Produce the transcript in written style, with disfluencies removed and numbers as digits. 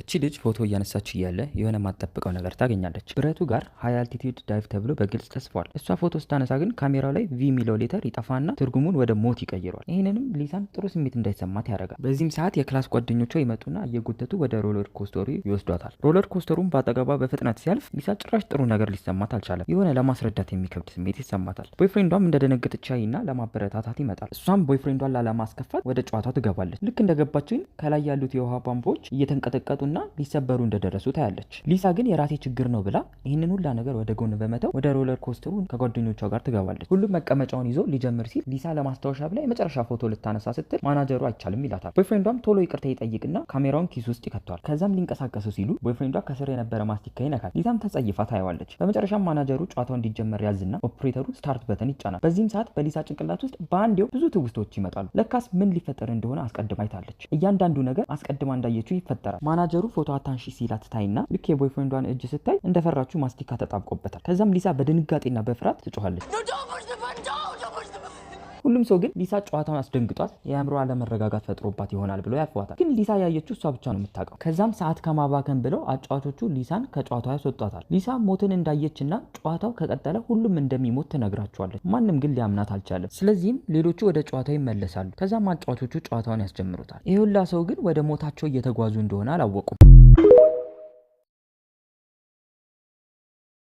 እቺ ልጅ ፎቶ እያነሳች እያለ የሆነ ማጠብቀው ነገር ታገኛለች። ብረቱ ጋር ሃይ አልቲቲዩድ ዳይቭ ተብሎ በግልጽ ተጽፏል። እሷ ፎቶ ስታነሳ ግን ካሜራው ላይ ቪ የሚለው ሌተር ይጠፋና ትርጉሙን ወደ ሞት ይቀይሯል። ይህንንም ሊሳን ጥሩ ስሜት እንዳይሰማት ያደርጋል። በዚህም ሰዓት የክላስ ጓደኞቿ ይመጡና እየጎተቱ ወደ ሮለር ኮስተሩ ይወስዷታል። ሮለር ኮስተሩም በአጠገቧ በፍጥነት ሲያልፍ ሊሳ ጭራሽ ጥሩ ነገር ሊሰማት አልቻለም። የሆነ ለማስረዳት የሚከብድ ስሜት ይሰማታል። ቦይፍሬንዷም እንደደነገጠች ያይና ለማበረታታት ይመጣል። እሷም ቦይፍሬንዷን ላለማስከፋት ወደ ጨዋታው ትገባለች። ልክ እንደገባችኝ ከላይ ያሉት የውሃ ቧንቧዎች እየተንቀጠቀጡና ሊሰበሩ እንደደረሱ ታያለች። ሊሳ ግን የራሴ ችግር ነው ብላ ይህንን ሁላ ነገር ወደ ጎን በመተው ወደ ሮለር ኮስተሩ ከጓደኞቿ ጋር ትገባለች። ሁሉም መቀመጫውን ይዞ ሊጀምር ሲል ሊሳ ለማስታወሻ ብላ የመጨረሻ ፎቶ ልታነሳ ስትል ማናጀሩ አይቻልም ይላታል። ቦይፍሬንዷም ቶሎ ይቅርታ ይጠይቅና ካሜራውን ኪስ ውስጥ ይከተዋል። ከዛም ሊንቀሳቀሱ ሲሉ ቦይፍሬንዷ ከስር የነበረ ማስቲካ ይነካል። ሊሳም ተጸይፋ ታየዋለች። በመጨረሻም ማናጀሩ ጨዋታው እንዲጀመር ያዝና ኦፕሬተሩ ስታርት በተን ይጫናል። በዚህም ሰዓት በሊሳ ጭንቅላት ውስጥ በአንዴው ብዙ ትውስቶች ይመጣሉ። ለካስ ምን ሊፈጠር እንደሆነ አስቀድማ አይታለች። እያንዳንዱ ነገር አስቀድማ እንዳየችው ይፈጠራል። ማናጀሩ ፎቶ አታንሺ ሲላት ታይና ልክ የቦይፍሬንዷን እጅ ስታይ እንደፈራችው ማስቲካ ተጣብቆበታል። ከዛም ሊሳ በድንጋጤና በፍርሃት ትጮኻለች። ሁሉም ሰው ግን ሊሳ ጨዋታውን አስደንግጧት የአእምሮ አለመረጋጋት ፈጥሮባት ይሆናል ብሎ ያልፈዋታል። ግን ሊሳ ያየችው እሷ ብቻ ነው የምታውቀው። ከዛም ሰዓት ከማባከን ብለው አጫዋቾቹ ሊሳን ከጨዋታው ያስወጧታል። ሊሳ ሞትን እንዳየችና ጨዋታው ከቀጠለ ሁሉም እንደሚሞት ትነግራቸዋለች። ማንም ግን ሊያምናት አልቻለም። ስለዚህም ሌሎቹ ወደ ጨዋታው ይመለሳሉ። ከዛም አጫዋቾቹ ጨዋታውን ያስጀምሩታል። ይህ ሁላ ሰው ግን ወደ ሞታቸው እየተጓዙ እንደሆነ አላወቁም።